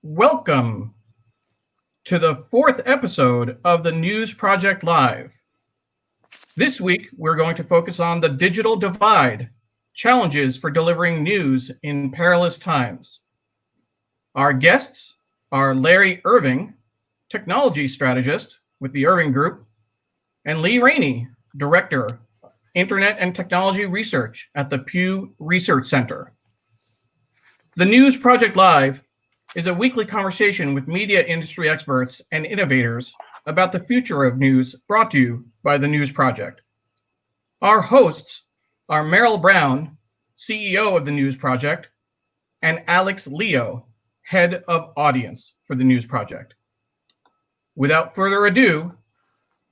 Welcome to the fourth episode of the News Project Live. This week, we're going to focus on the digital divide, challenges for delivering news in perilous times. Our guests are Larry Irving, technology strategist with the Irving Group, and Lee Rainie, director, Internet and Technology Research at the Pew Research Center. The News Project Live is a weekly conversation with media industry experts and innovators about the future of news, brought to you by the News Project. Our hosts are Merrill Brown, CEO of the News Project, and Alex Leo, head of audience for the News Project. Without further ado,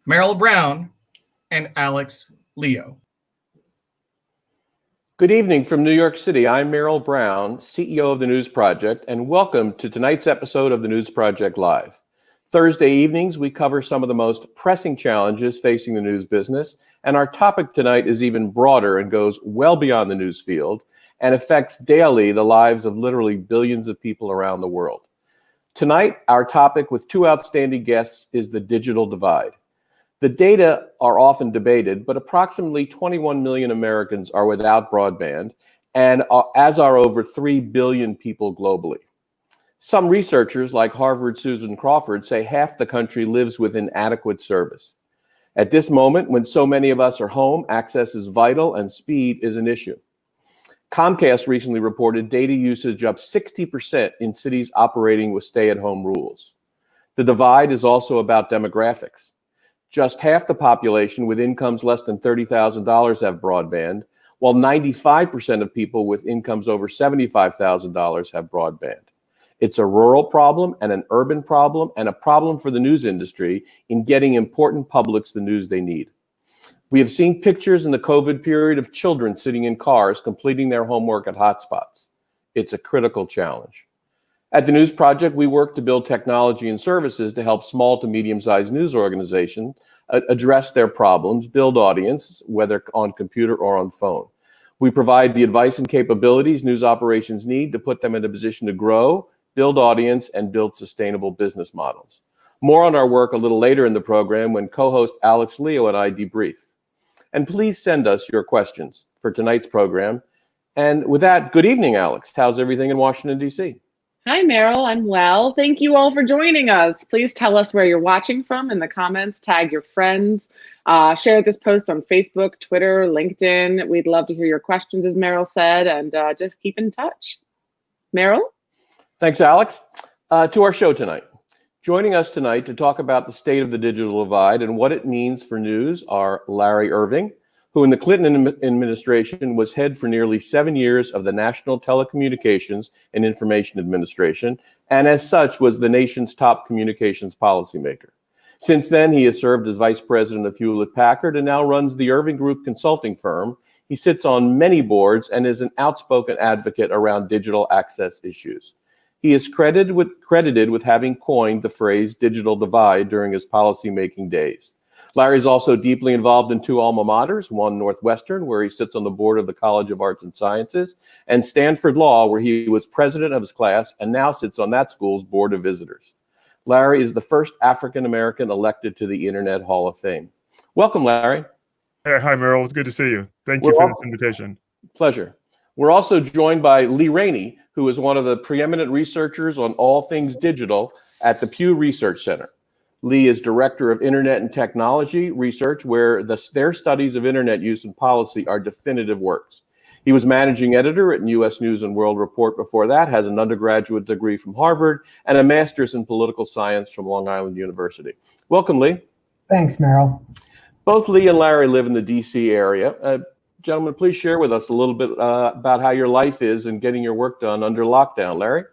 Merrill Brown and Alex Leo. Good evening from New York City. I'm Merrill Brown, CEO of the News Project, and welcome to tonight's episode of the News Project Live. Thursday evenings, we cover some of the most pressing challenges facing the news business, and our topic tonight is even broader and goes well beyond the news field and affects daily the lives of literally billions of people around the world. Tonight, our topic with two outstanding guests is the digital divide. The data are often debated, but approximately 21 million Americans are without broadband, as are over 3 billion people globally. Some researchers, like Harvard's Susan Crawford, say half the country lives with inadequate service. At this moment, when so many of us are home, access is vital and speed is an issue. Comcast recently reported data usage up 60% in cities operating with stay-at-home rules. The divide is also about demographics. Just half the population with incomes less than $30,000 have broadband, while 95% of people with incomes over $75,000 have broadband. It's a rural problem and an urban problem and a problem for the news industry in getting important publics the news they need. We have seen pictures in the COVID period of children sitting in cars completing their homework at hotspots. It's a critical challenge. At the News Project, we work to build technology and services to help small to medium-sized news organizations address their problems, build audience, whether on computer or on phone. We provide the advice and capabilities news operations need to put them in a position to grow, build audience, and build sustainable business models. More on our work a little later in the program when co-host Alex Leo and I debrief. And please send us your questions for tonight's program. And with that, good evening, Alex. How's everything in Washington, D.C.? Hi, Merrill. I'm well. Thank you all for joining us. Please tell us where you're watching from in the comments. Tag your friends. Share this post on Facebook, Twitter, LinkedIn. We'd love to hear your questions, as Merrill said, and just keep in touch. Merrill? Thanks, Alex. To our show tonight. Joining us tonight to talk about the state of the digital divide and what it means for news are Larry Irving, who in the Clinton administration was head for nearly 7 years of the National Telecommunications and Information Administration, and as such was the nation's top communications policymaker. Since then, he has served as vice president of Hewlett-Packard and now runs the Irving Group consulting firm. He sits on many boards and is an outspoken advocate around digital access issues. He is credited with having coined the phrase digital divide during his policymaking days. Larry is also deeply involved in two alma maters, one Northwestern, where he sits on the board of the College of Arts and Sciences, and Stanford Law, where he was president of his class and now sits on that school's board of visitors. Larry is the first African-American elected to the Internet Hall of Fame. Welcome, Larry. Hey, hi, Merrill. It's good to see you. Thank you for this invitation. Pleasure. We're also joined by Lee Rainie, who is one of the preeminent researchers on all things digital at the Pew Research Center. Lee is director of Internet and Technology Research, where their studies of Internet use and policy are definitive works. He was managing editor at U.S. News and World Report before that, has an undergraduate degree from Harvard, and a master's in political science from Long Island University. Welcome, Lee. Thanks, Merrill. Both Lee and Larry live in the D.C. area. Gentlemen, please share with us a little bit about how your life is and getting your work done under lockdown. Larry?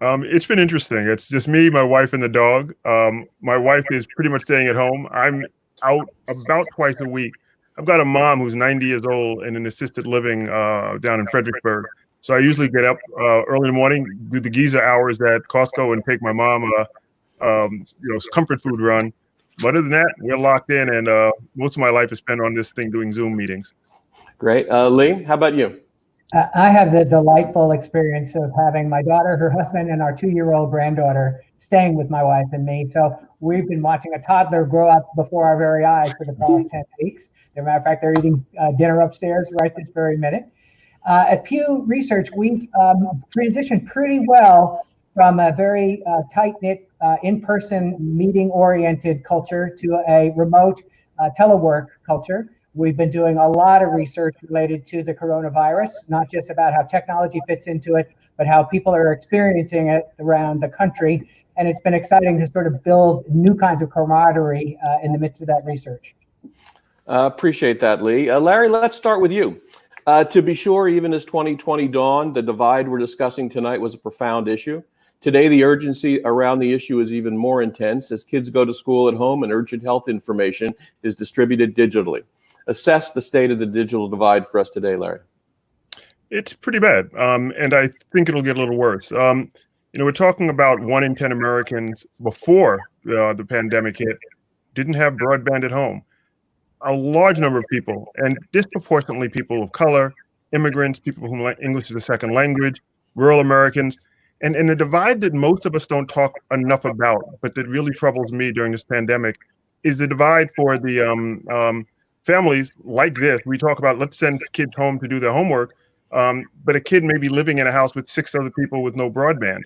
It's been interesting. It's just me, my wife, and the dog. My wife is pretty much staying at home. I'm out about twice a week. I've got a mom who's 90 years old in an assisted living down in Fredericksburg. So I usually get up early in the morning, do the Giza hours at Costco, and take my mom comfort food run. But other than that, we're locked in, and most of my life is spent on this thing doing Zoom meetings. Great. Lee, how about you? I have the delightful experience of having my daughter, her husband, and our 2-year-old granddaughter staying with my wife and me. So we've been watching a toddler grow up before our very eyes for the past 10 weeks. As a matter of fact, they're eating dinner upstairs right this very minute. At Pew Research, we've transitioned pretty well from a very tight-knit, in-person, meeting-oriented culture to a remote telework culture. We've been doing a lot of research related to the coronavirus, not just about how technology fits into it, but how people are experiencing it around the country. And it's been exciting to sort of build new kinds of camaraderie in the midst of that research. Appreciate that, Lee. Larry, let's start with you. To be sure, even as 2020 dawned, the divide we're discussing tonight was a profound issue. Today, the urgency around the issue is even more intense as kids go to school at home and urgent health information is distributed digitally. Assess the state of the digital divide for us today, Larry. It's pretty bad, and I think it'll get a little worse. We're talking about 1 in 10 Americans before the pandemic hit didn't have broadband at home. A large number of people, and disproportionately people of color, immigrants, people whom English is a second language, rural Americans, and the divide that most of us don't talk enough about, but that really troubles me during this pandemic, is the divide for the families like this. We talk about, let's send kids home to do their homework, but a kid may be living in a house with 6 other people with no broadband.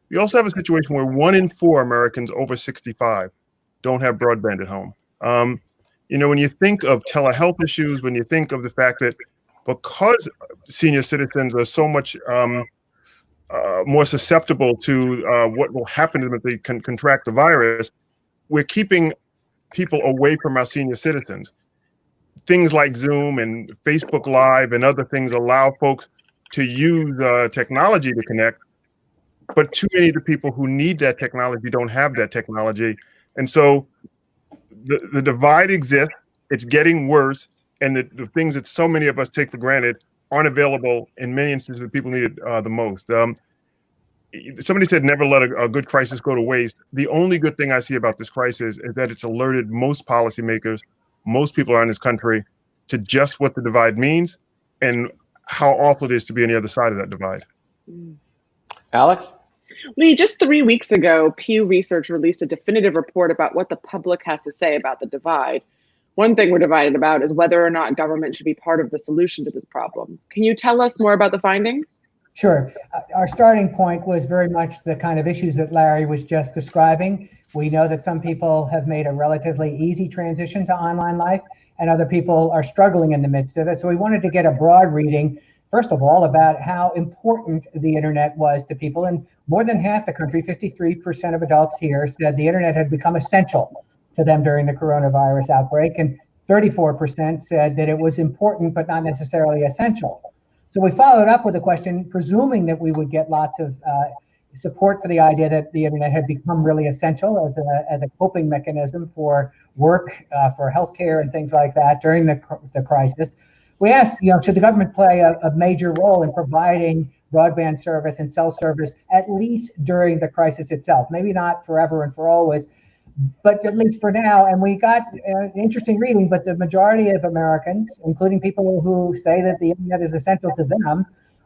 We also have a situation where 1 in 4 Americans over 65 don't have broadband at home. When you think of telehealth issues, when you think of the fact that because senior citizens are so much more susceptible to what will happen to them if they contract the virus, we're keeping people away from our senior citizens. Things like Zoom and Facebook Live and other things allow folks to use technology to connect, but too many of the people who need that technology don't have that technology. And so the divide exists, it's getting worse, and the things that so many of us take for granted aren't available in many instances that people need it the most. Somebody said never let a good crisis go to waste. The only good thing I see about this crisis is that it's alerted most policymakers, most people around this country, to just what the divide means and how awful it is to be on the other side of that divide. Alex? Lee, just 3 weeks ago, Pew Research released a definitive report about what the public has to say about the divide. One thing we're divided about is whether or not government should be part of the solution to this problem. Can you tell us more about the findings? Sure. Our starting point was very much the kind of issues that Larry was just describing. We know that some people have made a relatively easy transition to online life, and other people are struggling in the midst of it. So we wanted to get a broad reading, first of all, about how important the internet was to people. And more than half the country, 53% of adults here, said the internet had become essential to them during the coronavirus outbreak. And 34% said that it was important, but not necessarily essential. So we followed up with a question, presuming that we would get lots of support for the idea that the internet had become really essential as a coping mechanism for work, for healthcare and things like that during the crisis. We asked, should the government play a major role in providing broadband service and cell service, at least during the crisis itself? Maybe not forever and for always, but at least for now. And we got an interesting reading, but the majority of Americans, including people who say that the internet is essential to them,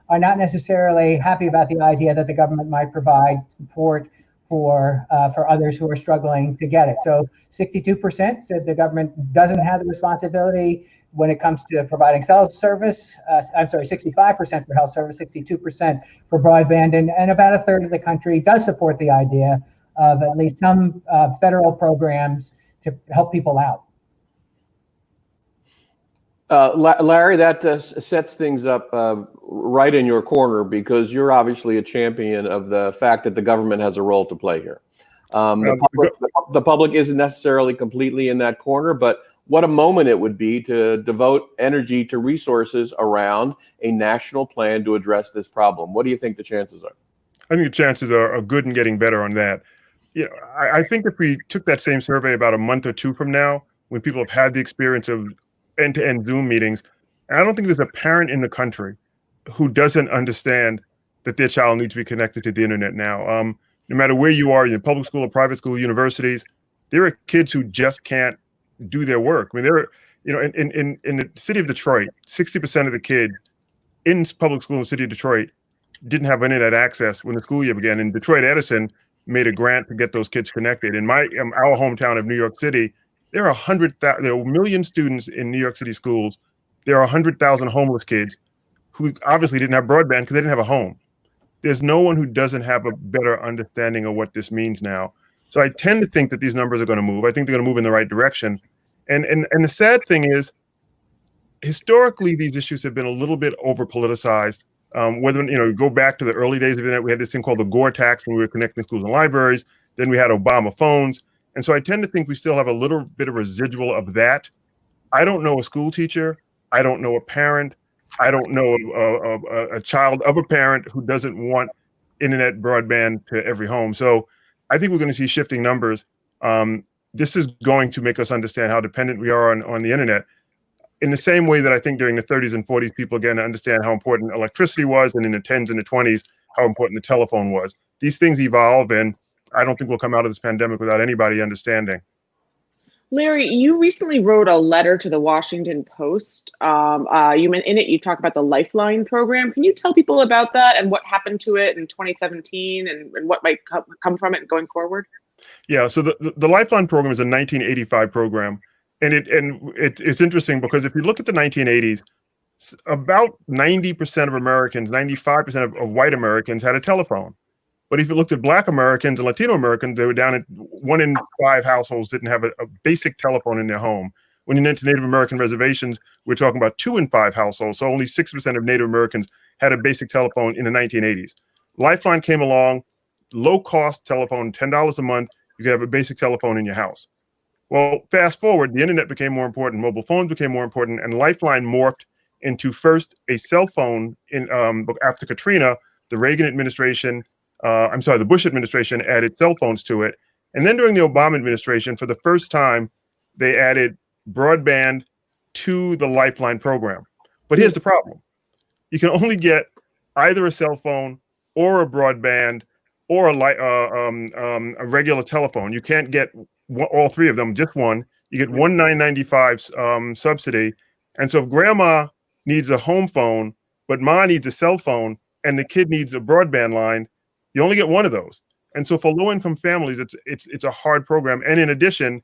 are not necessarily happy about the idea that the government might provide support for others who are struggling to get it. So 62% said the government doesn't have the responsibility when it comes to providing cell service. 65% for health service, 62% for broadband, and about a third of the country does support the idea of at least some federal programs to help people out. Larry, that sets things up right in your corner, because you're obviously a champion of the fact that the government has a role to play here. The public isn't necessarily completely in that corner, but what a moment it would be to devote energy to resources around a national plan to address this problem. What do you think the chances are? I think the chances are good in getting better on that. I think if we took that same survey about a month or two from now, when people have had the experience of end-to-end Zoom meetings, and I don't think there's a parent in the country who doesn't understand that their child needs to be connected to the internet now. No matter where you are, in public school or private school, universities, there are kids who just can't do their work. I mean, in the city of Detroit, 60% of the kids in public school in the city of Detroit didn't have internet access when the school year began. And Detroit Edison made a grant to get those kids connected. In our hometown of New York City, there are 1 million students in New York City schools. There are 100,000 homeless kids who obviously didn't have broadband because they didn't have a home. There's no one who doesn't have a better understanding of what this means now. So I tend to think that these numbers are going to move. I think they're going to move in the right direction. And the sad thing is, historically, these issues have been a little bit over politicized. Whether, go back to the early days of the internet, we had this thing called the Gore tax when we were connecting schools and libraries. Then we had Obama phones. And so I tend to think we still have a little bit of residual of that. I don't know a school teacher. I don't know a parent. I don't know a child of a parent who doesn't want internet broadband to every home. So I think we're going to see shifting numbers. This is going to make us understand how dependent we are on the internet. In the same way that I think during the 30s and 40s, people began to understand how important electricity was, and in the 10s and the 20s, how important the telephone was. These things evolve, and I don't think we'll come out of this pandemic without anybody understanding. Larry, you recently wrote a letter to the Washington Post. In it, you talk about the Lifeline program. Can you tell people about that and what happened to it in 2017 and what might come from it going forward? Yeah, so the Lifeline program is a 1985 program. And it's interesting because if you look at the 1980s, about 90% of Americans, 95% of white Americans had a telephone. But if you looked at Black Americans and Latino Americans, they were down at 1 in 5 households didn't have a basic telephone in their home. When you get to Native American reservations, we're talking about 2 in 5 households. So only 6% of Native Americans had a basic telephone in the 1980s. Lifeline came along, low-cost telephone, $10 a month. You could have a basic telephone in your house. Well, fast forward, the internet became more important, mobile phones became more important, and Lifeline morphed into first a cell phone after Katrina. The the Bush administration added cell phones to it. And then during the Obama administration, for the first time, they added broadband to the Lifeline program. But here's the problem. You can only get either a cell phone or a broadband or a regular telephone. You can't get all 3 of them, just one. You get one $9.95 subsidy. And so if grandma needs a home phone, but ma needs a cell phone, and the kid needs a broadband line, you only get one of those. And so for low-income families, it's a hard program. And in addition,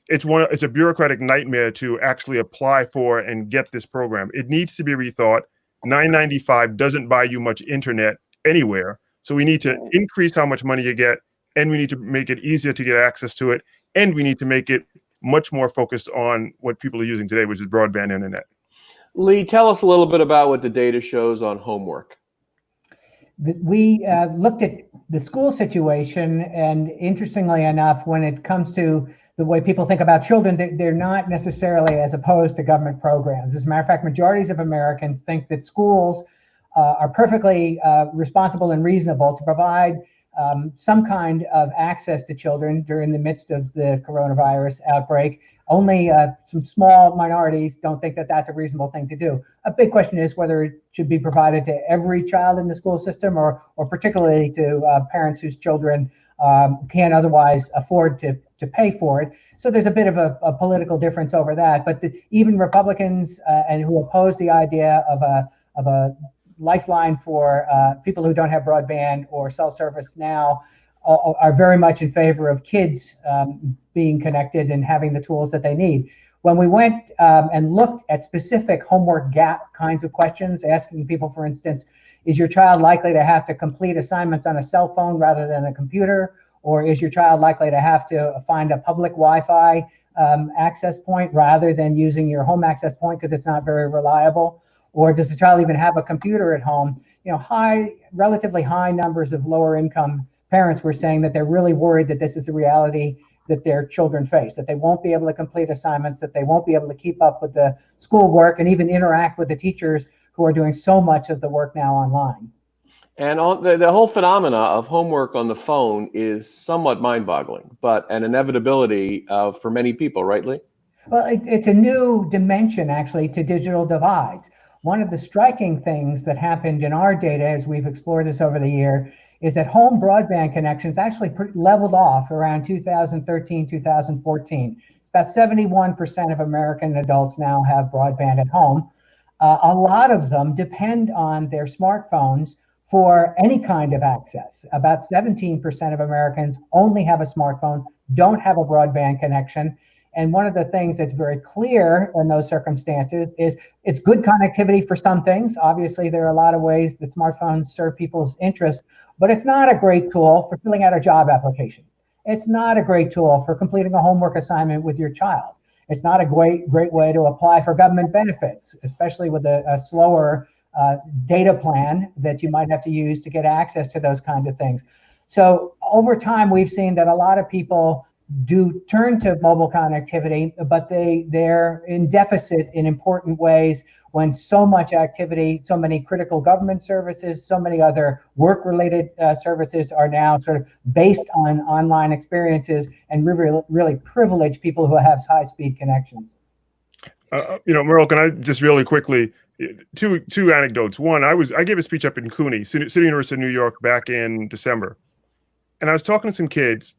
it's a bureaucratic nightmare to actually apply for and get this program. It needs to be rethought. $9.95 doesn't buy you much internet anywhere. So we need to increase how much money you get, and we need to make it easier to get access to it, and we need to make it much more focused on what people are using today, which is broadband internet. Lee, tell us a little bit about what the data shows on homework. We looked at the school situation, and interestingly enough, when it comes to the way people think about children, they're not necessarily as opposed to government programs. As a matter of fact, majorities of Americans think that schools are perfectly responsible and reasonable to provide some kind of access to children during the midst of the coronavirus outbreak. Only some small minorities don't think that that's a reasonable thing to do. A big question is whether it should be provided to every child in the school system, or particularly to parents whose children can't otherwise afford to pay for it. So there's a bit of a political difference over that. But even Republicans and who oppose the idea of a lifeline for people who don't have broadband or cell service now are very much in favor of kids being connected and having the tools that they need. When we went and looked at specific homework gap kinds of questions, asking people, for instance, is your child likely to have to complete assignments on a cell phone rather than a computer? Or is your child likely to have to find a public Wi-Fi access point rather than using your home access point because it's not very reliable? Or does the child even have a computer at home? Relatively high numbers of lower income parents were saying that they're really worried that this is the reality that their children face, that they won't be able to complete assignments, that they won't be able to keep up with the schoolwork and even interact with the teachers who are doing so much of the work now online. And the whole phenomena of homework on the phone is somewhat mind-boggling, but an inevitability for many people, right, Lee? Well, it's a new dimension, actually, to digital divides. One of the striking things that happened in our data as we've explored this over the year is that home broadband connections actually leveled off around 2013, 2014. About 71% of American adults now have broadband at home. a lot of them depend on their smartphones for any kind of access. About 17% of Americans only have a smartphone, don't have a broadband connection. And one of the things that's very clear in those circumstances is it's good connectivity for some things. Obviously, there are a lot of ways that smartphones serve people's interests, but it's not a great tool for filling out a job application. It's not a great tool for completing a homework assignment with your child. It's not a great way to apply for government benefits, especially with a slower data plan that you might have to use to get access to those kinds of things. So over time, we've seen that a lot of people do turn to mobile connectivity, but they're in deficit in important ways when so much activity, so many critical government services, so many other work-related services are now sort of based on online experiences and really privilege people who have high-speed connections. Merrill, can I just really quickly, two anecdotes. One, I gave a speech up in CUNY, City University of New York, back in December, and I was talking to some kids.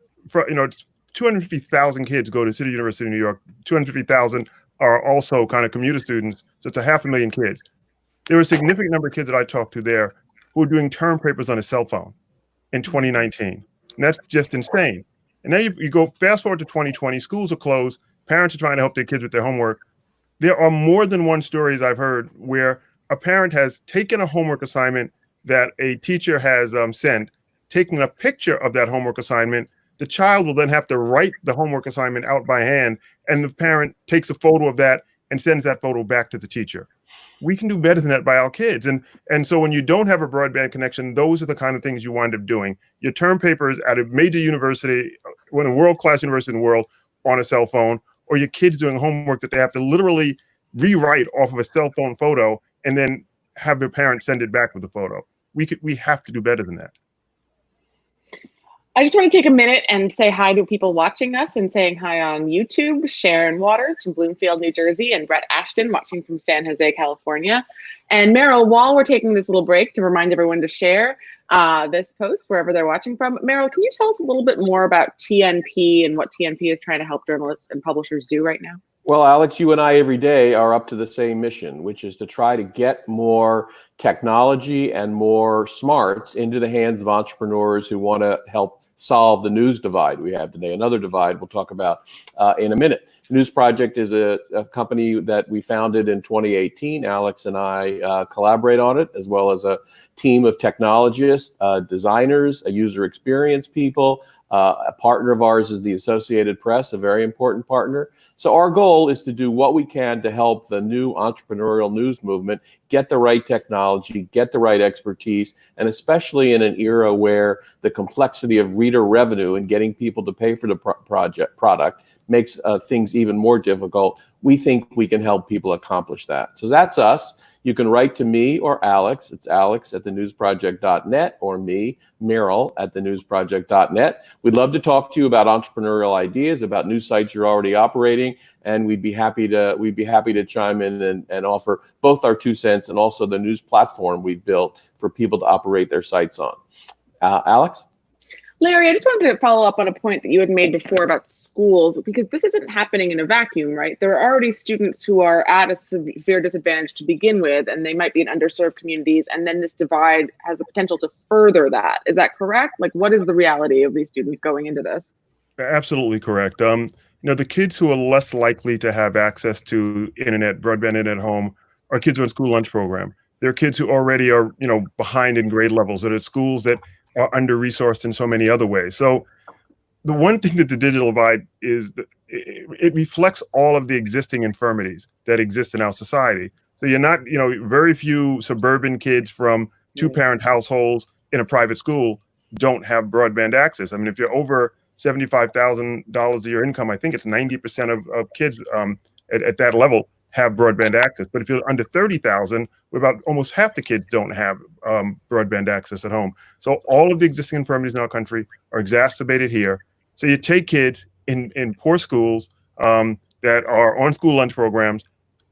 250,000 kids go to City University of New York. 250,000 are also kind of commuter students, so it's 500,000 kids. There were a significant number of kids that I talked to there who were doing term papers on a cell phone in 2019, and that's just insane. And now you go fast forward to 2020, schools are closed, parents are trying to help their kids with their homework. There are more than one stories I've heard where a parent has taken a homework assignment that a teacher has sent, taken a picture of that homework assignment. The child will then have to write the homework assignment out by hand, and the parent takes a photo of that and sends that photo back to the teacher. We can do better than that by our kids. And so when you don't have a broadband connection, those are the kind of things you wind up doing. Your term papers at a major university, one of a world-class university in the world, on a cell phone, or your kids doing homework that they have to literally rewrite off of a cell phone photo and then have their parents send it back with the photo. We have to do better than that. I just want to take a minute and say hi to people watching us and saying hi on YouTube. Sharon Waters from Bloomfield, New Jersey, and Brett Ashton watching from San Jose, California. And Merrill, while we're taking this little break to remind everyone to share this post wherever they're watching from, Merrill, can you tell us a little bit more about TNP and what TNP is trying to help journalists and publishers do right now? Well, Alex, you and I every day are up to the same mission, which is to try to get more technology and more smarts into the hands of entrepreneurs who want to help solve the news divide we have today. Another divide we'll talk about in a minute. News Project is a company that we founded in 2018. Alex and I collaborate on it, as well as a team of technologists, designers, user experience people. A partner of ours is the Associated Press, a very important partner. So our goal is to do what we can to help the new entrepreneurial news movement get the right technology, get the right expertise, and especially in an era where the complexity of reader revenue and getting people to pay for the product makes things even more difficult. We think we can help people accomplish that. So that's us. You can write to me or Alex. It's alex@thenewsproject.net, or me, Merrill, at thenewsproject.net. We'd love to talk to you about entrepreneurial ideas, about new sites you're already operating, and we'd be happy to chime in and offer both our 2 cents and also the news platform we've built for people to operate their sites on. Alex? Larry, I just wanted to follow up on a point that you had made before about schools, because this isn't happening in a vacuum, right? There are already students who are at a severe disadvantage to begin with, and they might be in underserved communities, and then this divide has the potential to further that. Is that correct? Like, what is the reality of these students going into this? Absolutely correct. The kids who are less likely to have access to broadband internet at home are kids who are in school lunch program. They're kids who already are, behind in grade levels, that are at schools that are under-resourced in so many other ways. So the one thing that the digital divide is, it reflects all of the existing infirmities that exist in our society. So you're not, very few suburban kids from two-parent households in a private school don't have broadband access. I mean, if you're over $75,000 a year income, I think it's 90% of kids at that level have broadband access. But if you're under 30,000, about almost half the kids don't have broadband access at home. So all of the existing infirmities in our country are exacerbated here. So you take kids in poor schools that are on school lunch programs,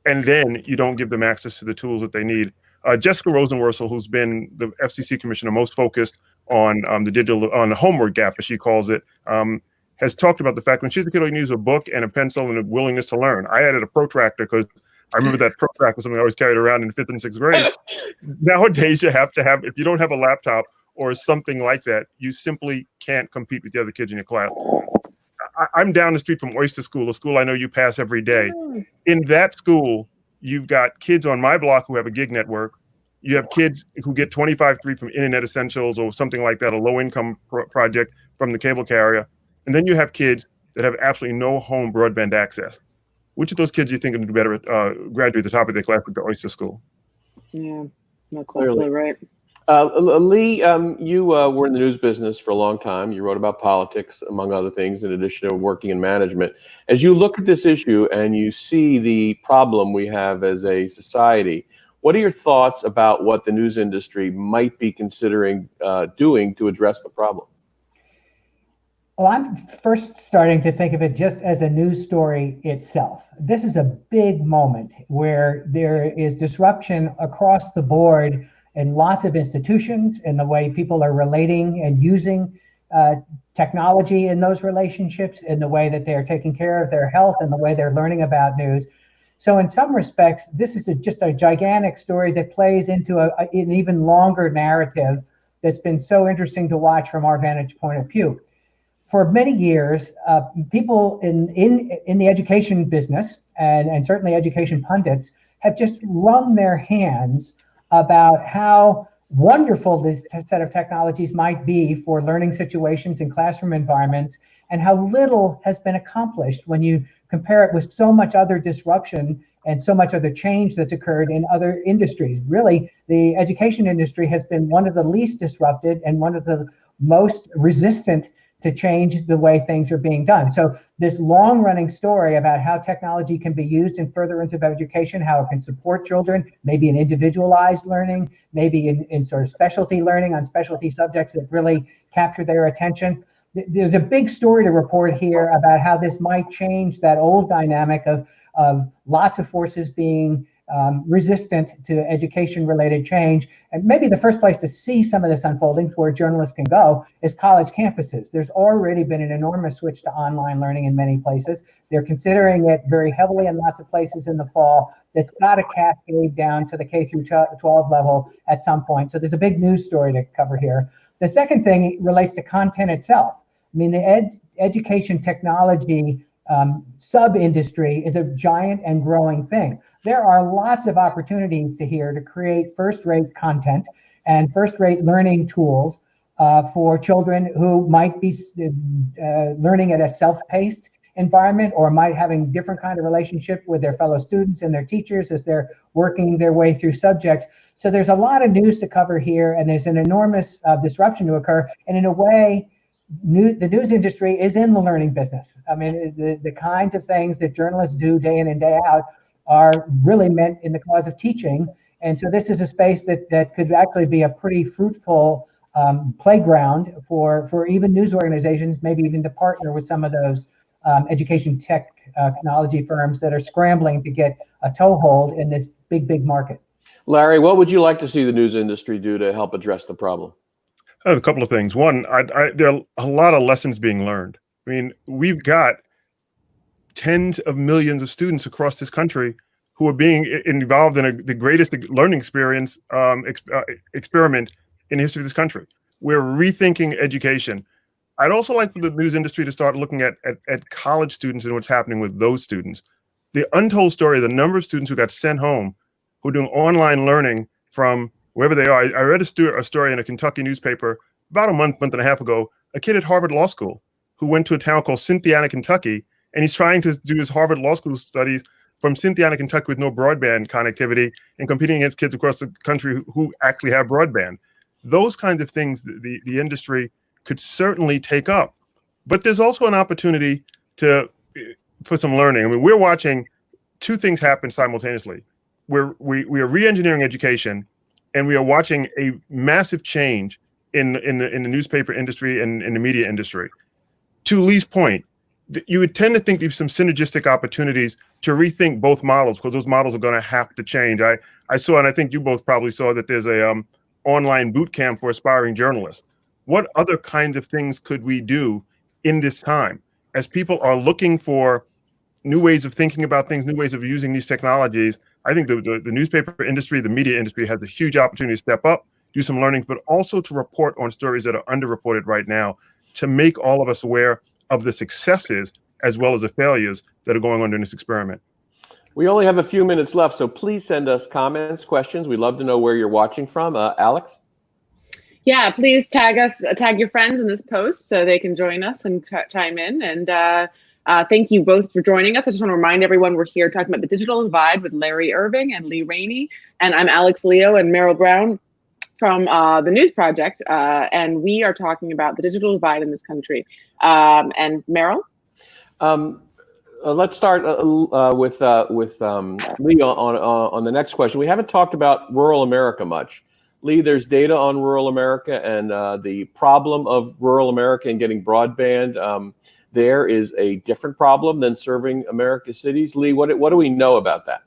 and then you don't give them access to the tools that they need. Jessica Rosenworcel, who's been the FCC commissioner most focused on the homework gap, as she calls it, has talked about the fact when she's a kid, all you need is a book and a pencil and a willingness to learn. I added a protractor because I remember that protract was something I always carried around in 5th and 6th grade. Nowadays, you have to have, if you don't have a laptop or something like that, you simply can't compete with the other kids in your class. I'm down the street from Oyster School, a school I know you pass every day. In that school, you've got kids on my block who have a gig network. You have kids who get 25 free from Internet Essentials or something like that, a low-income project from the cable carrier. And then you have kids that have absolutely no home broadband access. Which of those kids do you think are going to do better graduate at the top of their class at the Oyster School? Yeah, that's absolutely right. Lee, you were in the news business for a long time. You wrote about politics, among other things, in addition to working in management. As you look at this issue and you see the problem we have as a society, what are your thoughts about what the news industry might be considering doing to address the problem? Well, I'm first starting to think of it just as a news story itself. This is a big moment where there is disruption across the board in lots of institutions, in the way people are relating and using technology in those relationships, in the way that they're taking care of their health, and the way they're learning about news. So in some respects, this is just a gigantic story that plays into an even longer narrative that's been so interesting to watch from our vantage point of view. For many years, people in the education business and certainly education pundits have just wrung their hands about how wonderful this set of technologies might be for learning situations in classroom environments, and how little has been accomplished when you compare it with so much other disruption and so much other change that's occurred in other industries. Really, the education industry has been one of the least disrupted and one of the most resistant to change the way things are being done. So this long-running story about how technology can be used in furtherance of education, how it can support children, maybe in individualized learning, maybe in sort of specialty learning on specialty subjects that really capture their attention. There's a big story to report here about how this might change that old dynamic of lots of forces being resistant to education-related change. And maybe the first place to see some of this unfolding for journalists can go is college campuses. There's already been an enormous switch to online learning in many places. They're considering it very heavily in lots of places in the fall. That's got to cascade down to the K through 12 level at some point. So there's a big news story to cover here. The second thing relates to content itself. I mean, the education technology sub-industry is a giant and growing thing. There are lots of opportunities here to create first-rate content and first-rate learning tools for children who might be learning at a self-paced environment, or might having different kind of relationship with their fellow students and their teachers as they're working their way through subjects. So there's a lot of news to cover here, and there's an enormous disruption to occur. And in a way, the news industry is in the learning business. I mean, the kinds of things that journalists do day in and day out are really meant in the cause of teaching. And so this is a space that could actually be a pretty fruitful playground for even news organizations, maybe even to partner with some of those education technology firms that are scrambling to get a toehold in this big market. Larry, what would you like to see the news industry do to help address the problem? A couple of things. One, there are a lot of lessons being learned. I mean, we've got tens of millions of students across this country who are being involved in the greatest learning experience experiment in the history of this country. We're rethinking education. I'd also like for the news industry to start looking at college students and what's happening with those students. The untold story of the number of students who got sent home, who are doing online learning from wherever they are. I read a story in a Kentucky newspaper about a month and a half ago, a kid at Harvard Law School who went to a town called Cynthiana, Kentucky, and he's trying to do his Harvard Law School studies from Cynthiana, Kentucky with no broadband connectivity, and competing against kids across the country who actually have broadband. Those kinds of things the industry could certainly take up. But there's also an opportunity for some learning. I mean, we're watching two things happen simultaneously. We are re-engineering education, and we are watching a massive change in the newspaper industry and in the media industry. To Lee's point, you would tend to think there's some synergistic opportunities to rethink both models, because those models are going to have to change. I saw, and I think you both probably saw, that there's a online boot camp for aspiring journalists. What other kinds of things could we do in this time as people are looking for new ways of thinking about things, new ways of using these technologies. I think the newspaper industry, the media industry has a huge opportunity to step up, do some learning, but also to report on stories that are underreported right now, to make all of us aware of the successes as well as the failures that are going on in this experiment. We only have a few minutes left, so please send us comments, questions. We'd love to know where you're watching from. Alex? Yeah, please tag your friends in this post so they can join us and chime in. And thank you both for joining us. I just want to remind everyone we're here talking about the digital divide with Larry Irving and Lee Rainie. And I'm Alex Leo and Merrill Brown from the News Project. And we are talking about the digital divide in this country. And Merrill? Let's start with Lee on the next question. We haven't talked about rural America much. Lee, there's data on rural America, and the problem of rural America and getting broadband there is a different problem than serving America's cities. Lee, what do we know about that?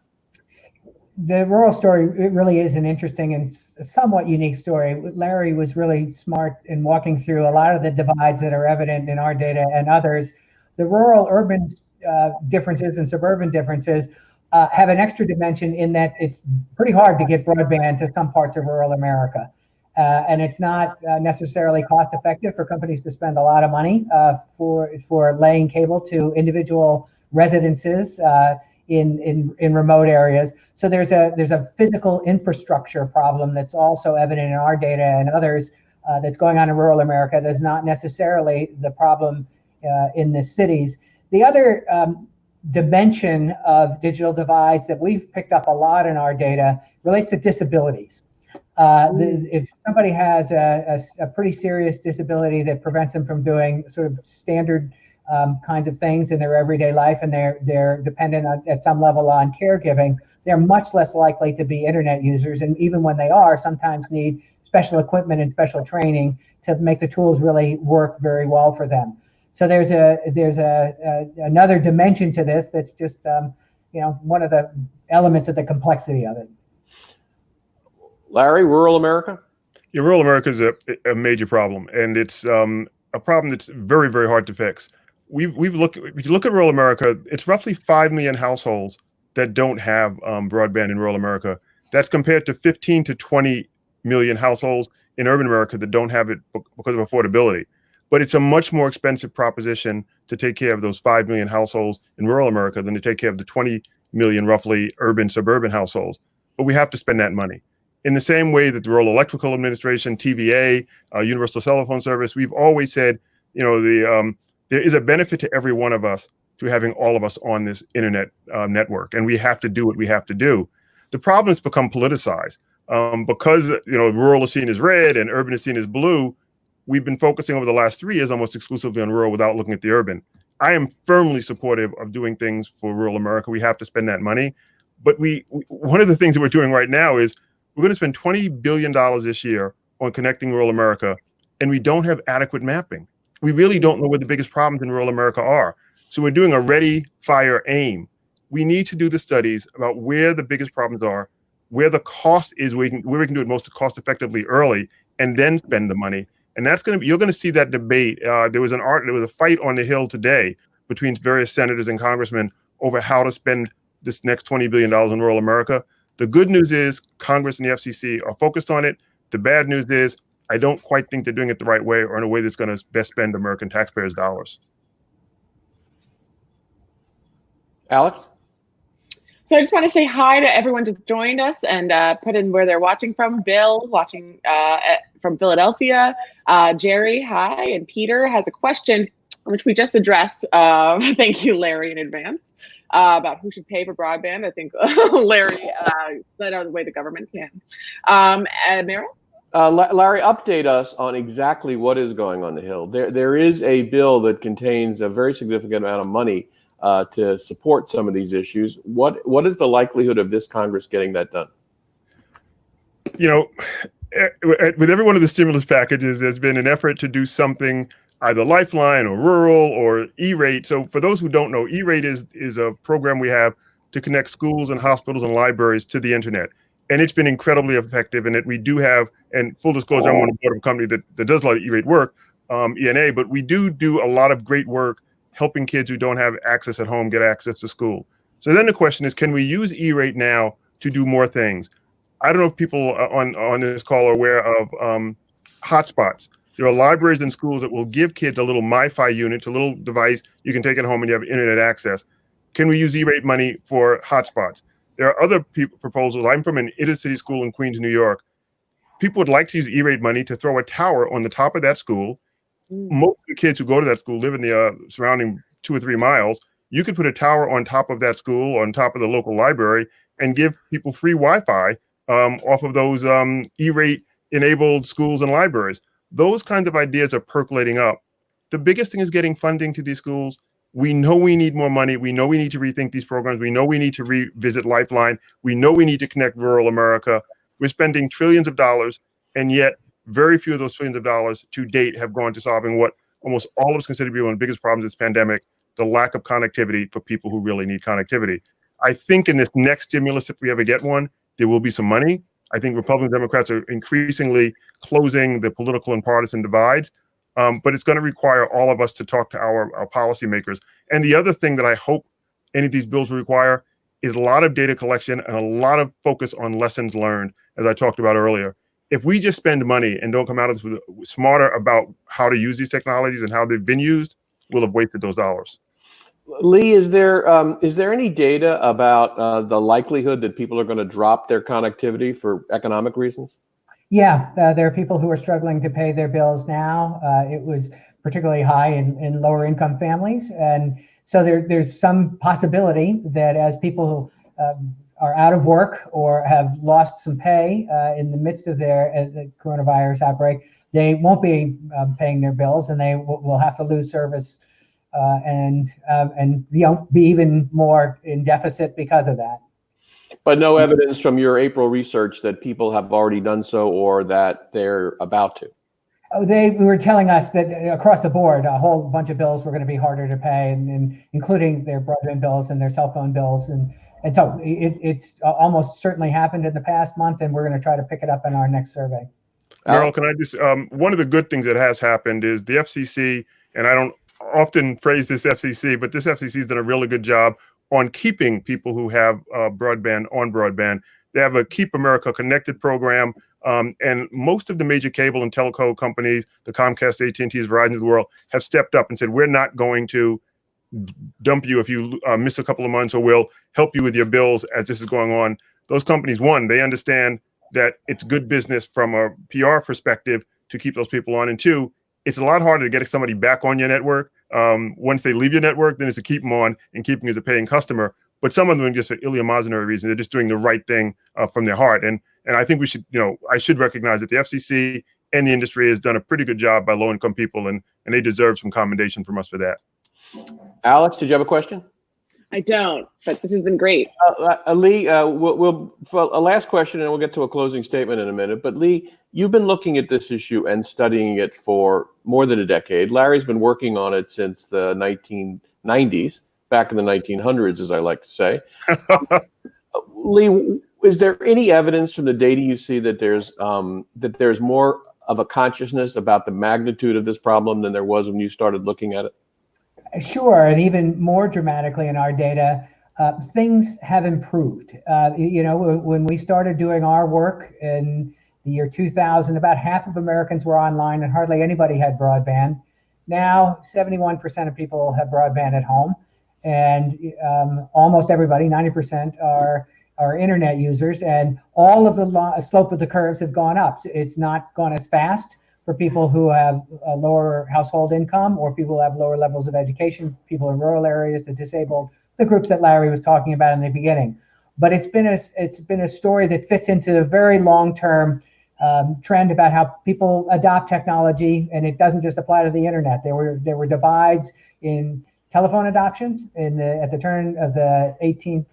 The rural story, it really is an interesting and somewhat unique story. Larry was really smart in walking through a lot of the divides that are evident in our data and others. The rural-urban differences and suburban differences have an extra dimension in that it's pretty hard to get broadband to some parts of rural America. And it's not necessarily cost effective for companies to spend a lot of money for laying cable to individual residences in remote areas. So there's a physical infrastructure problem that's also evident in our data and others that's going on in rural America. That's not necessarily the problem in the cities. The other dimension of digital divides that we've picked up a lot in our data relates to disabilities. If somebody has a pretty serious disability that prevents them from doing sort of standard kinds of things in their everyday life, and they're dependent at some level on caregiving, they're much less likely to be internet users. And even when they are, sometimes need special equipment and special training to make the tools really work very well for them. So there's another dimension to this that's just one of the elements of the complexity of it. Larry, rural America? Yeah, rural America is a major problem, and it's a problem that's very, very hard to fix. If you look at rural America, it's roughly 5 million households that don't have broadband in rural America. That's compared to 15 to 20 million households in urban America that don't have it because of affordability. But it's a much more expensive proposition to take care of those 5 million households in rural America than to take care of the 20 million roughly urban suburban households. But we have to spend that money. In the same way that the Rural Electrical Administration, TVA, Universal Telephone Service, we've always said, there is a benefit to every one of us to having all of us on this internet network, and we have to do what we have to do. The problem has become politicized because rural is seen as red and urban is seen as blue. We've been focusing over the last 3 years almost exclusively on rural without looking at the urban. I am firmly supportive of doing things for rural America. We have to spend that money, but one of the things that we're doing right now is we're going to spend $20 billion this year on connecting rural America, and we don't have adequate mapping. We really don't know where the biggest problems in rural America are. So we're doing a ready, fire, aim. We need to do the studies about where the biggest problems are, where the cost is, where we can do it most cost effectively early, and then spend the money. And you're going to see that debate. There was a fight on the Hill today between various senators and congressmen over how to spend this next $20 billion in rural America. The good news is Congress and the FCC are focused on it. The bad news is I don't quite think they're doing it the right way or in a way that's going to best spend American taxpayers' dollars. Alex? So I just want to say hi to everyone who joined us and put in where they're watching from. Bill, watching from Philadelphia. Jerry, hi. And Peter has a question, which we just addressed. Thank you, Larry, in advance. About who should pay for broadband. I think Larry set out the way the government can. Merrill? Larry, update us on exactly what is going on the Hill. There is a bill that contains a very significant amount of money to support some of these issues. What is the likelihood of this Congress getting that done? With every one of the stimulus packages, there's been an effort to do something, either Lifeline or rural or E-rate. So for those who don't know, E-rate is a program we have to connect schools and hospitals and libraries to the internet. And it's been incredibly effective in that we do have, and full disclosure, I'm on the board of a company that does a lot of E-rate work, ENA, but we do a lot of great work helping kids who don't have access at home get access to school. So then the question is, can we use E-rate now to do more things? I don't know if people on this call are aware of hotspots. There are libraries and schools that will give kids a little MiFi unit, it's a little device you can take it home and you have internet access. Can we use E-rate money for hotspots? There are other proposals. I'm from an inner city school in Queens, New York. People would like to use E-rate money to throw a tower on the top of that school. Most of the kids who go to that school live in the surrounding 2 or 3 miles. You could put a tower on top of that school, on top of the local library, and give people free Wi-Fi off of those E-rate enabled schools and libraries. Those kinds of ideas are percolating up. The biggest thing is getting funding to these schools. We know we need more money. We know we need to rethink these programs. We know we need to revisit Lifeline. We know we need to connect rural America. We're spending trillions of dollars, and yet very few of those trillions of dollars to date have gone to solving what almost all of us consider to be one of the biggest problems of this pandemic, the lack of connectivity for people who really need connectivity. I think in this next stimulus, if we ever get one, there will be some money. I think Republicans and Democrats are increasingly closing the political and partisan divides, but it's going to require all of us to talk to our policymakers. And the other thing that I hope any of these bills will require is a lot of data collection and a lot of focus on lessons learned, as I talked about earlier. If we just spend money and don't come out of this smarter about how to use these technologies and how they've been used, we'll have wasted those dollars. Lee, is there any data about the likelihood that people are going to drop their connectivity for economic reasons? Yeah, there are people who are struggling to pay their bills now. It was particularly high in lower income families. And so there's some possibility that as people are out of work or have lost some pay in the midst of the coronavirus outbreak, they won't be paying their bills, and they will have to lose service and be even more in deficit because of that. But no evidence from your April research that people have already done so or that they're about to. Oh, they were telling us that across the board, a whole bunch of bills were going to be harder to pay, and including their broadband bills and their cell phone bills. And so it's almost certainly happened in the past month, and we're going to try to pick it up in our next survey. Merrill, can I just, one of the good things that has happened is the FCC, and I don't often praise this FCC, but this FCC has done a really good job on keeping people who have broadband on broadband. They have a Keep America Connected program, and most of the major cable and telco companies, the Comcast, AT&Ts, Verizon of the world, have stepped up and said, we're not going to dump you if you miss a couple of months, or we'll help you with your bills as this is going on. Those companies, one, they understand that it's good business from a PR perspective to keep those people on, and two, it's a lot harder to get somebody back on your network. Once they leave your network, then it's to keep them on and keep them as a paying customer. But some of them just for eleemosynary reasons, they're just doing the right thing from their heart. And I think we should, I should recognize that the FCC and the industry has done a pretty good job by low-income people, and they deserve some commendation from us for that. Alex, did you have a question? I don't, but this has been great. Lee, we'll for a last question, and we'll get to a closing statement in a minute. But Lee, you've been looking at this issue and studying it for more than a decade. Larry's been working on it since the 1990s, back in the 1900s, as I like to say. Lee, is there any evidence from the data you see that there's more of a consciousness about the magnitude of this problem than there was when you started looking at it? Sure, and even more dramatically in our data, things have improved. When we started doing our work in the year 2000, about half of Americans were online and hardly anybody had broadband. Now, 71% of people have broadband at home, and almost everybody, 90%, are internet users, and all of the slope of the curves have gone up. It's not gone as fast for people who have a lower household income, or people who have lower levels of education, people in rural areas, the disabled, the groups that Larry was talking about in the beginning. But it's been a story that fits into a very long-term trend about how people adopt technology, and it doesn't just apply to the internet. There were divides in telephone adoptions at the turn of the 18th,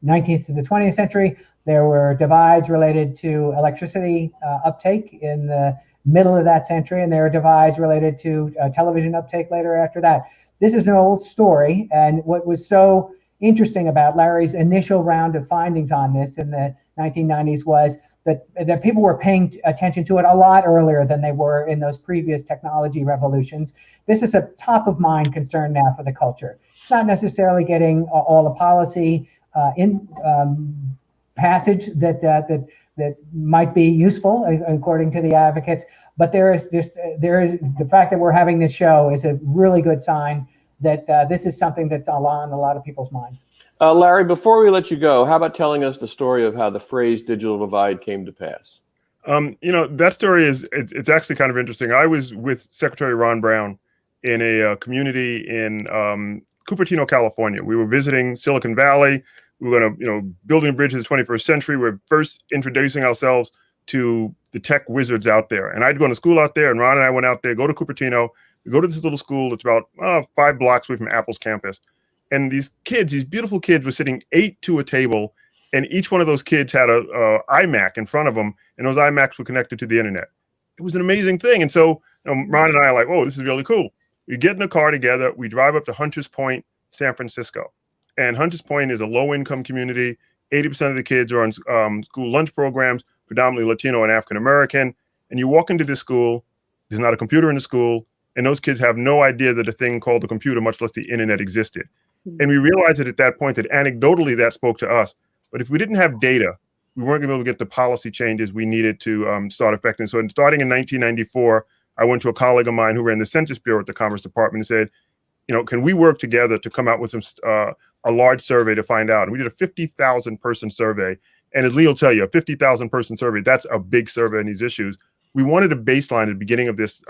19th to the 20th century. There were divides related to electricity uptake in the middle of that century, and there are divides related to television uptake later after that. This is an old story, and what was so interesting about Larry's initial round of findings on this in the 1990s was that people were paying attention to it a lot earlier than they were in those previous technology revolutions. This is a top of mind concern now for the culture. It's not necessarily getting all the policy passage that might be useful according to the advocates, but there is the fact that we're having this show is a really good sign that this is something that's on a lot of people's minds. Larry, before we let you go, how about telling us the story of how the phrase digital divide came to pass? That story it's actually kind of interesting. I was with Secretary Ron Brown in a community in Cupertino, California. We were visiting Silicon Valley. We were going to, building a bridge to the 21st century. We're first introducing ourselves to the tech wizards out there. And I'd gone to school out there, and Ron and I went out there, go to Cupertino. We go to this little school that's about 5 blocks away from Apple's campus. And these beautiful kids were sitting 8 to a table, and each one of those kids had a iMac in front of them, and those iMacs were connected to the internet. It was an amazing thing. And so Ron and I are like, oh, this is really cool. We get in a car together. We drive up to Hunters Point, San Francisco. And Hunters Point is a low-income community. 80% of the kids are on school lunch programs, predominantly Latino and African-American. And you walk into this school, there's not a computer in the school, and those kids have no idea that a thing called the computer, much less the internet, existed. And we realized at that point that anecdotally that spoke to us. But if we didn't have data, we weren't going to be able to get the policy changes we needed to start affecting. So starting in 1994, I went to a colleague of mine who ran the Census Bureau at the Commerce Department and said, can we work together to come out with a large survey to find out? And we did a 50,000 person survey. And as Lee will tell you, a 50,000 person survey, that's a big survey on these issues. We wanted a baseline at the beginning of this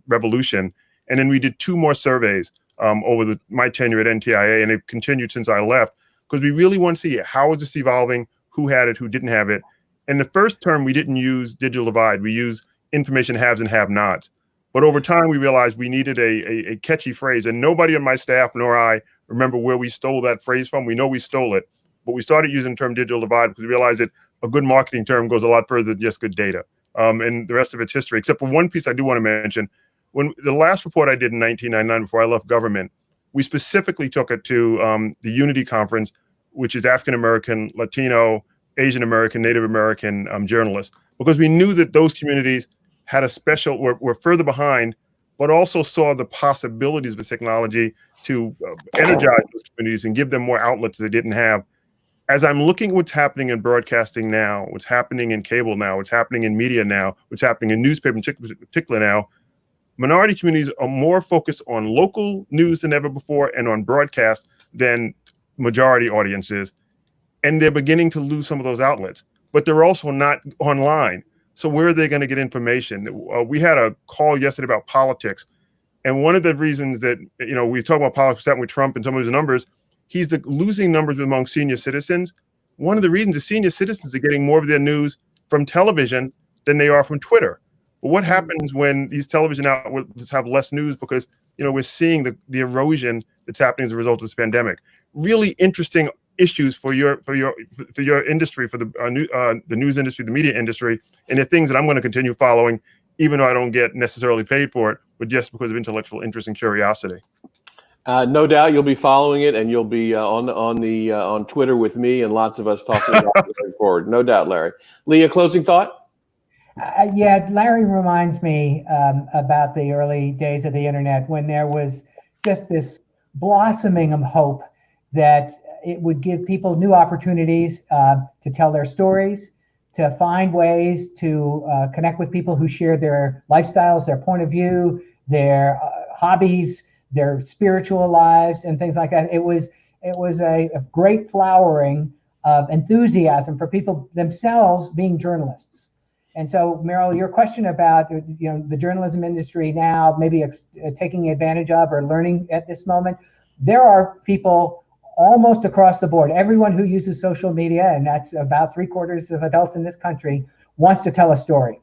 revolution. And then we did 2 more surveys over my tenure at NTIA, and it continued since I left, because we really want to see how is this evolving, who had it, who didn't have it. And the first term, we didn't use digital divide. We used information haves and have-nots. But over time, we realized we needed a catchy phrase, and nobody on my staff nor I remember where we stole that phrase from. We know we stole it, but we started using the term digital divide because we realized that a good marketing term goes a lot further than just good data. And the rest of it's history, except for one piece I do want to mention. When the last report I did in 1999, before I left government, we specifically took it to the Unity Conference, which is African-American, Latino, Asian American, Native American journalists, because we knew that those communities had were further behind, but also saw the possibilities of the technology to energize those communities and give them more outlets they didn't have. As I'm looking at what's happening in broadcasting now, what's happening in cable now, what's happening in media now, what's happening in newspaper in particular now, minority communities are more focused on local news than ever before and on broadcast than majority audiences. And they're beginning to lose some of those outlets, but they're also not online. So where are they going to get information? We had a call yesterday about politics. And one of the reasons that, we talk about politics with Trump and some of his numbers, he's losing numbers among senior citizens. One of the reasons the senior citizens are getting more of their news from television than they are from Twitter. But what happens when these television outlets have less news? Because we're seeing the erosion that's happening as a result of this pandemic. Really interesting issues for your industry, for the news industry, the media industry, and they're things that I'm going to continue following, even though I don't get necessarily paid for it, but just because of intellectual interest and curiosity. No doubt you'll be following it, and you'll be on Twitter with me and lots of us talking about it going forward. No doubt, Larry. Lee, a closing thought? Yeah, Larry reminds me about the early days of the internet when there was just this blossoming of hope that it would give people new opportunities to tell their stories, to find ways to connect with people who share their lifestyles, their point of view, their hobbies, their spiritual lives, and things like that. It was a great flowering of enthusiasm for people themselves being journalists. And so, Merrill, your question about the journalism industry now maybe taking advantage of or learning at this moment, there are people almost across the board. Everyone who uses social media, and that's about 3/4 of adults in this country, wants to tell a story.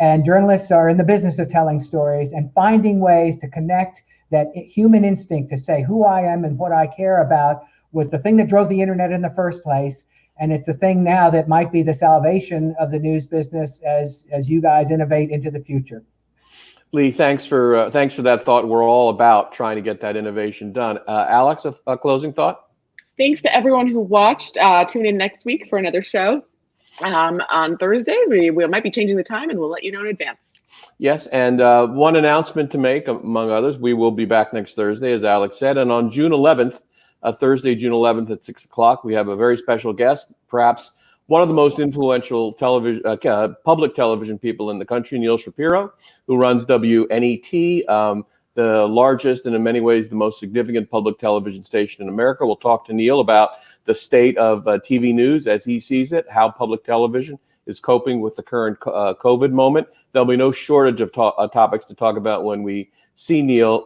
And journalists are in the business of telling stories and finding ways to connect that human instinct to say who I am and what I care about was the thing that drove the internet in the first place. And it's a thing now that might be the salvation of the news business as you guys innovate into the future. Lee, thanks for that thought. We're all about trying to get that innovation done. Alex, a closing thought? Thanks to everyone who watched. Tune in next week for another show. On Thursday, we might be changing the time, and we'll let you know in advance. Yes, and one announcement to make, among others, we will be back next Thursday, as Alex said, and on June 11th, Thursday, June 11th at 6 o'clock, we have a very special guest, perhaps one of the most influential public television people in the country, Neil Shapiro, who runs WNET, the largest and in many ways the most significant public television station in America. We'll talk to Neil about the state of TV news as he sees it, how public television is coping with the current COVID moment. There'll be no shortage of topics to talk about when we see Neil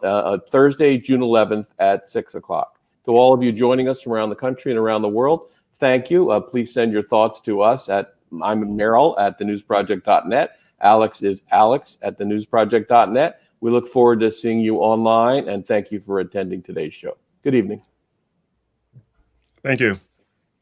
Thursday, June 11th at 6 o'clock. To all of you joining us from around the country and around the world, thank you. Please send your thoughts to us I'm Merrill at thenewsproject.net. Alex is Alex at thenewsproject.net. We look forward to seeing you online, and thank you for attending today's show. Good evening. Thank you.